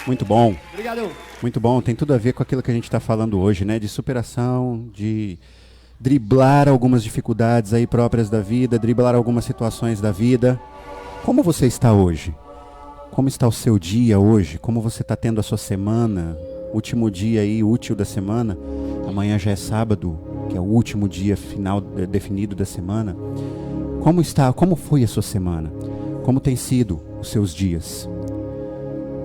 Muito bom. Obrigado. Muito bom. Tem tudo a ver com aquilo que a gente está falando hoje, né? De superação, de driblar algumas dificuldades aí próprias da vida, driblar algumas situações da vida. Como você está hoje? Como está o seu dia hoje? Como você está tendo a sua semana? Último dia aí, útil da semana. Amanhã já é sábado, que é o último dia final definido da semana. Como está? Como foi a sua semana? Como tem sido os seus dias?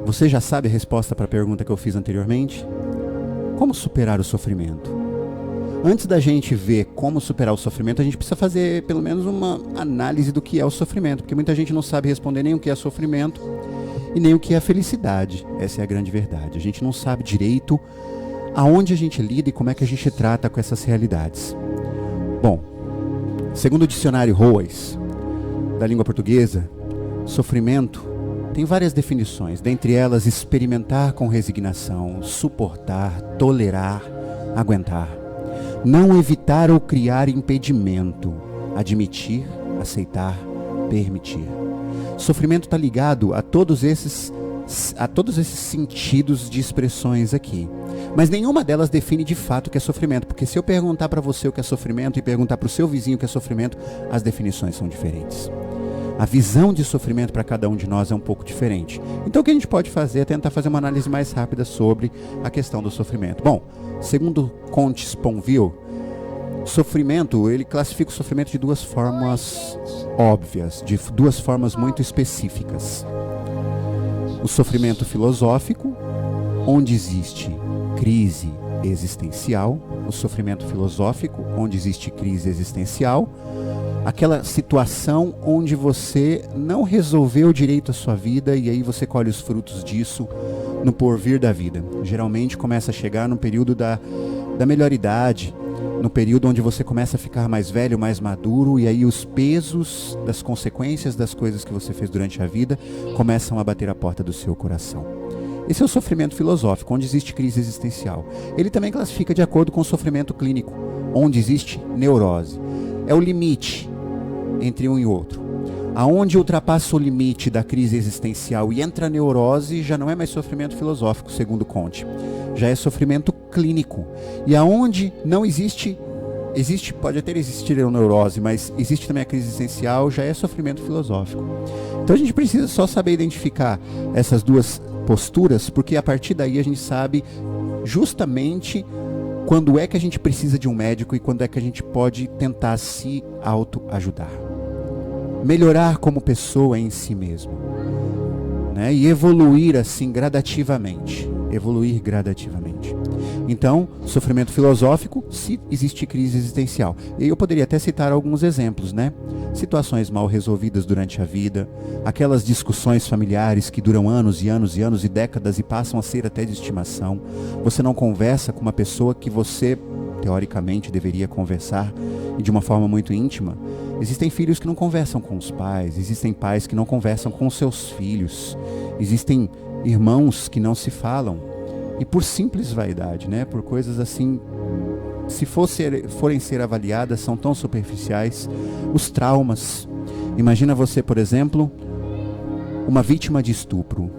Você já sabe a resposta para a pergunta que eu fiz anteriormente? Como superar o sofrimento? Antes da gente ver como superar o sofrimento, a gente precisa fazer pelo menos uma análise do que é o sofrimento, porque muita gente não sabe responder nem o que é sofrimento e nem o que é felicidade. Essa é a grande verdade. A gente não sabe direito aonde a gente lida e como é que a gente trata com essas realidades. Bom, segundo o dicionário Roas, da língua portuguesa, sofrimento tem várias definições, dentre elas experimentar com resignação, suportar, tolerar, aguentar. Não evitar ou criar impedimento, admitir, aceitar, permitir. Sofrimento está ligado a todos esses sentidos de expressões aqui. Mas nenhuma delas define de fato o que é sofrimento, porque se eu perguntar para você o que é sofrimento e perguntar para o seu vizinho o que é sofrimento, as definições são diferentes. A visão de sofrimento para cada um de nós é um pouco diferente. Então o que a gente pode fazer é tentar fazer uma análise mais rápida sobre a questão do sofrimento. Bom, segundo Comte Sponville, sofrimento, ele classifica o sofrimento de duas formas óbvias, de duas formas muito específicas. O sofrimento filosófico, onde existe crise existencial, o sofrimento filosófico, onde existe crise existencial, aquela situação onde você não resolveu direito a sua vida e aí você colhe os frutos disso no porvir da vida. Geralmente começa a chegar no período da melhor idade, no período onde você começa a ficar mais velho, mais maduro, e aí os pesos das consequências das coisas que você fez durante a vida começam a bater a porta do seu coração. Esse é o sofrimento filosófico, onde existe crise existencial. Ele também classifica de acordo com o sofrimento clínico, onde existe neurose. É o limite entre um e outro. Aonde ultrapassa o limite da crise existencial e entra a neurose, já não é mais sofrimento filosófico, segundo Comte. Já é sofrimento clínico. E aonde não existe, pode até existir a neurose, mas existe também a crise existencial, já é sofrimento filosófico. Então a gente precisa só saber identificar essas duas posturas, porque a partir daí a gente sabe justamente quando é que a gente precisa de um médico e quando é que a gente pode tentar se autoajudar. Melhorar como pessoa em si mesmo, né? E evoluir assim gradativamente. Evoluir gradativamente. Então, sofrimento filosófico, se existe crise existencial. E eu poderia até citar alguns exemplos, né? Situações mal resolvidas durante a vida, aquelas discussões familiares que duram anos e anos e anos e décadas e passam a ser até de estimação. Você não conversa com uma pessoa que você, teoricamente, deveria conversar e de uma forma muito íntima. Existem filhos que não conversam com os pais, existem pais que não conversam com os seus filhos, existem irmãos que não se falam, e por simples vaidade, né? Por coisas assim, se forem ser avaliadas, são tão superficiais. Os traumas. Imagina você, por exemplo, uma vítima de estupro.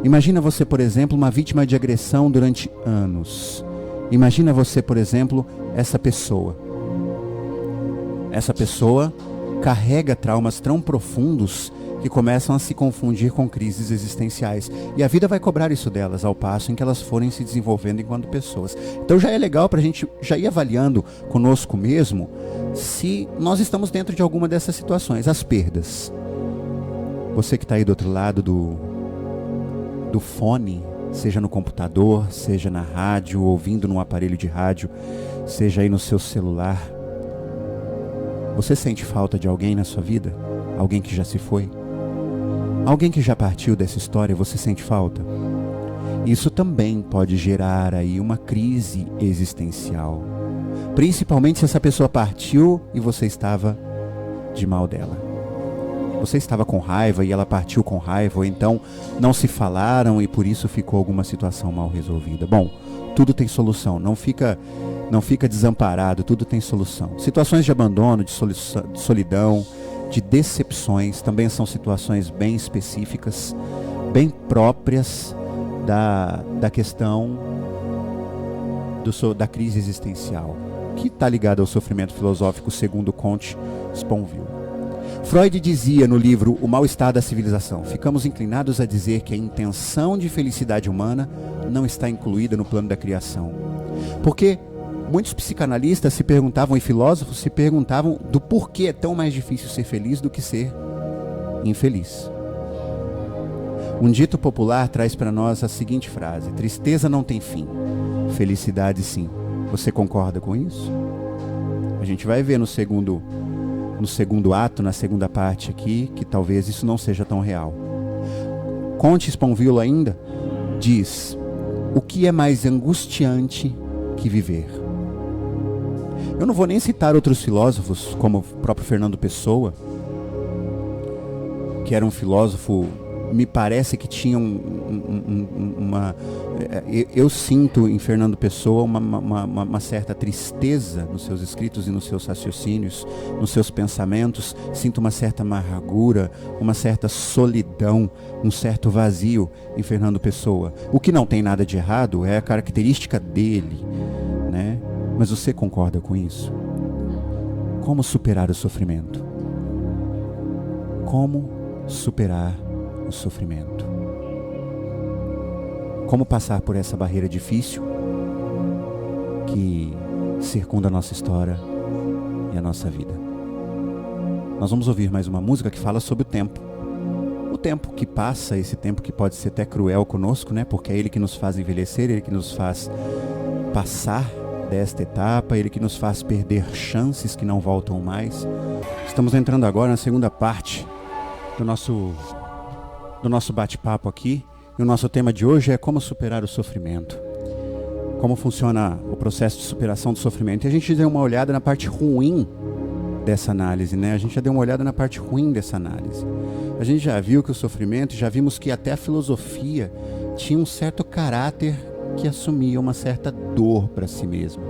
Imagina você, por exemplo, uma vítima de agressão durante anos. Imagina você, por exemplo, essa pessoa. Essa pessoa carrega traumas tão profundos que começam a se confundir com crises existenciais. E a vida vai cobrar isso delas ao passo em que elas forem se desenvolvendo enquanto pessoas. Então já é legal para a gente já ir avaliando conosco mesmo se nós estamos dentro de alguma dessas situações. As perdas. Você que está aí do outro lado do fone, seja no computador, seja na rádio, ouvindo num aparelho de rádio, seja aí no seu celular. Você sente falta de alguém na sua vida? Alguém que já se foi? Alguém que já partiu dessa história, você sente falta? Isso também pode gerar aí uma crise existencial. Principalmente se essa pessoa partiu e você estava de mal dela. Você estava com raiva e ela partiu com raiva, ou então não se falaram e por isso ficou alguma situação mal resolvida. Bom, tudo tem solução, não fica desamparado, tudo tem solução. Situações de abandono, de solidão, de decepções, também são situações bem específicas, bem próprias da questão da crise existencial, que está ligada ao sofrimento filosófico segundo Comte Sponville. Freud dizia no livro O Mal-Estar da Civilização: ficamos inclinados a dizer que a intenção de felicidade humana não está incluída no plano da criação. Porque muitos psicanalistas se perguntavam, e filósofos se perguntavam, do porquê é tão mais difícil ser feliz do que ser infeliz. Um dito popular traz para nós a seguinte frase: tristeza não tem fim, felicidade sim. Você concorda com isso? A gente vai ver no segundo ato, na segunda parte aqui, que talvez isso não seja tão real. Comte Sponville ainda diz: o que é mais angustiante que viver? Eu não vou nem citar outros filósofos, como o próprio Fernando Pessoa, que era um filósofo, me parece que tinha eu sinto em Fernando Pessoa uma certa tristeza nos seus escritos e nos seus raciocínios, nos seus pensamentos. Sinto uma certa amargura, uma certa solidão, um certo vazio em Fernando Pessoa. O que não tem nada de errado, é a característica dele, né? Mas você concorda com isso? Como superar o sofrimento? Como superar o sofrimento? Como passar por essa barreira difícil que circunda a nossa história e a nossa vida? Nós vamos ouvir mais uma música que fala sobre o tempo. O tempo que passa, esse tempo que pode ser até cruel conosco, né? Porque é ele que nos faz envelhecer, ele que nos faz passar desta etapa, ele que nos faz perder chances que não voltam mais. Estamos entrando agora na segunda parte do nosso bate-papo aqui. E o nosso tema de hoje é como superar o sofrimento. Como funciona o processo de superação do sofrimento. E a gente deu uma olhada na parte ruim dessa análise, né? A gente já deu uma olhada na parte ruim dessa análise. A gente já viu que o sofrimento, já vimos que até a filosofia tinha um certo caráter que assumia uma certa dor para si mesmo.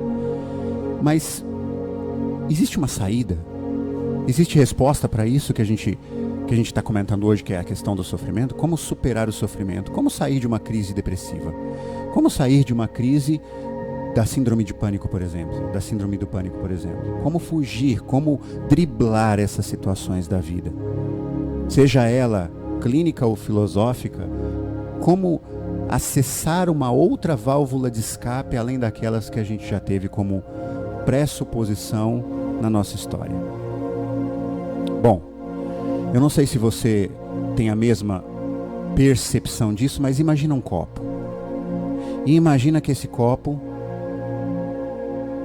Mas existe uma saída? Existe resposta para isso que a gente está comentando hoje, que é a questão do sofrimento? Como superar o sofrimento? Como sair de uma crise depressiva? Como sair de uma crise da síndrome de pânico, por exemplo? Da síndrome do pânico, por exemplo? Como fugir? Como driblar essas situações da vida? Seja ela clínica ou filosófica, como acessar uma outra válvula de escape além daquelas que a gente já teve como pressuposição na nossa história? Bom, eu não sei se você tem a mesma percepção disso, mas imagina um copo. E imagina que esse copo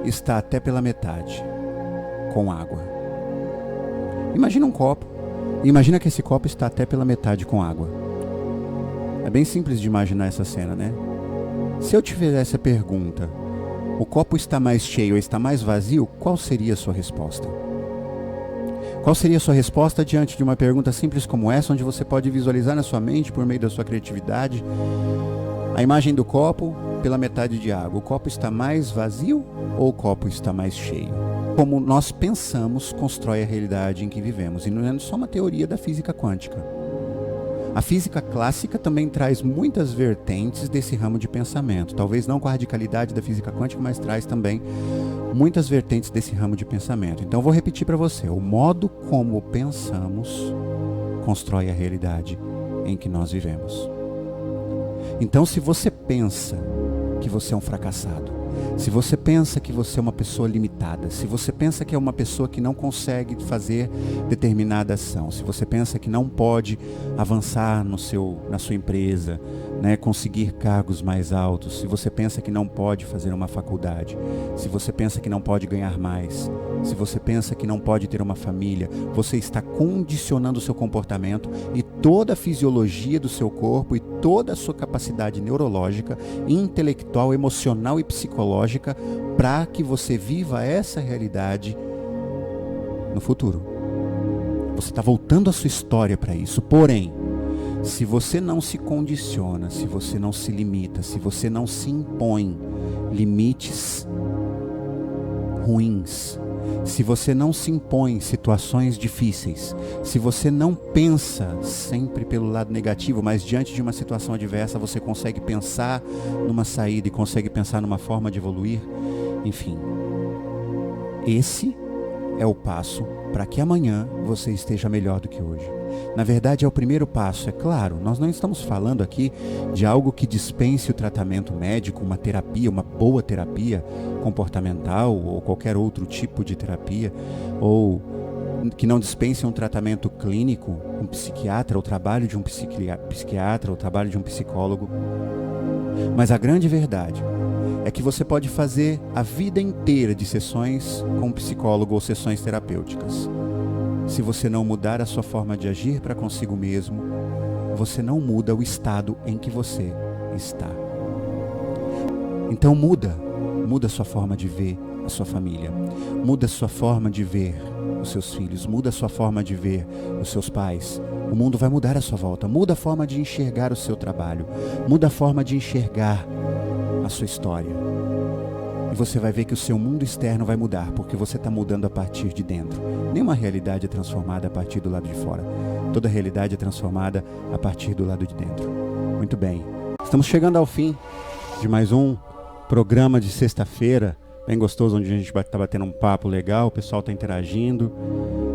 está até pela metade com água. Imagina um copo. E imagina que esse copo está até pela metade com água. É bem simples de imaginar essa cena, né? Se eu te fizesse a pergunta: o copo está mais cheio ou está mais vazio? Qual seria a sua resposta? Qual seria a sua resposta diante de uma pergunta simples como essa, onde você pode visualizar na sua mente, por meio da sua criatividade, a imagem do copo pela metade de água? O copo está mais vazio ou o copo está mais cheio? Como nós pensamos, constrói a realidade em que vivemos. E não é só uma teoria da física quântica. A física clássica também traz muitas vertentes desse ramo de pensamento. Talvez não com a radicalidade da física quântica, mas traz também muitas vertentes desse ramo de pensamento. Então eu vou repetir para você: o modo como pensamos constrói a realidade em que nós vivemos. Então, se você pensa que você é um fracassado, se você pensa que você é uma pessoa limitada, se você pensa que é uma pessoa que não consegue fazer determinada ação, se você pensa que não pode avançar na sua empresa, né, conseguir cargos mais altos, se você pensa que não pode fazer uma faculdade, se você pensa que não pode ganhar mais, se você pensa que não pode ter uma família, você está condicionando o seu comportamento e toda a fisiologia do seu corpo e toda a sua capacidade neurológica, intelectual, emocional e psicológica para que você viva essa realidade no futuro. Você está voltando a sua história para isso. Porém, se você não se condiciona, se você não se limita, se você não se impõe limites ruins, se você não se impõe em situações difíceis, se você não pensa sempre pelo lado negativo, mas diante de uma situação adversa você consegue pensar numa saída e consegue pensar numa forma de evoluir, enfim, esse é o passo para que amanhã você esteja melhor do que hoje. Na verdade, é o primeiro passo. É claro, nós não estamos falando aqui de algo que dispense o tratamento médico, uma terapia, uma boa terapia comportamental ou qualquer outro tipo de terapia, ou que não dispense um tratamento clínico, um psiquiatra, o trabalho de um psiquiatra, o trabalho de um psicólogo. Mas a grande verdade é que você pode fazer a vida inteira de sessões com um psicólogo ou sessões terapêuticas. Se você não mudar a sua forma de agir para consigo mesmo, você não muda o estado em que você está. Então muda a sua forma de ver a sua família, muda a sua forma de ver os seus filhos, muda a sua forma de ver os seus pais. O mundo vai mudar à sua volta, muda a forma de enxergar o seu trabalho, muda a forma de enxergar a sua história. E você vai ver que o seu mundo externo vai mudar, porque você está mudando a partir de dentro. Nenhuma realidade é transformada a partir do lado de fora. Toda realidade é transformada a partir do lado de dentro. Muito bem. Estamos chegando ao fim de mais um programa de sexta-feira, bem gostoso, onde a gente está batendo um papo legal, o pessoal está interagindo,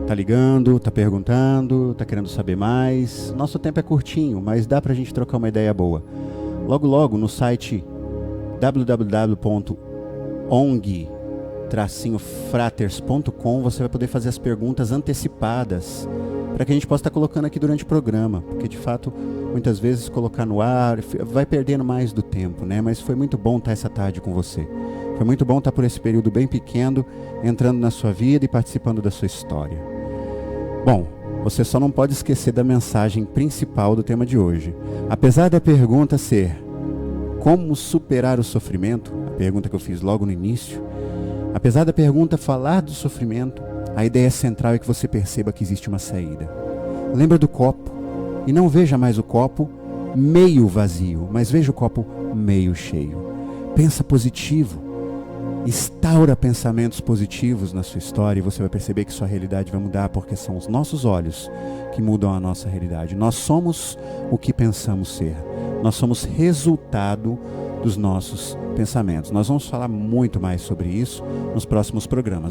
está ligando, está perguntando, está querendo saber mais. Nosso tempo é curtinho, mas dá para a gente trocar uma ideia boa. Logo, logo, no site www.ong-fraters.com você vai poder fazer as perguntas antecipadas para que a gente possa estar colocando aqui durante o programa, porque de fato muitas vezes colocar no ar vai perdendo mais do tempo, né? Mas foi muito bom estar essa tarde com você, foi muito bom estar por esse período bem pequeno, entrando na sua vida e participando da sua história. Bom, você só não pode esquecer da mensagem principal do tema de hoje. Apesar da pergunta ser como superar o sofrimento, a pergunta que eu fiz logo no início, apesar da pergunta falar do sofrimento, a ideia central é que você perceba que existe uma saída. Lembra do copo e não veja mais o copo meio vazio, mas veja o copo meio cheio. Pensa positivo, instaura pensamentos positivos na sua história e você vai perceber que sua realidade vai mudar, porque são os nossos olhos que mudam a nossa realidade. Nós somos o que pensamos ser. Nós somos resultado dos nossos pensamentos. Nós vamos falar muito mais sobre isso nos próximos programas.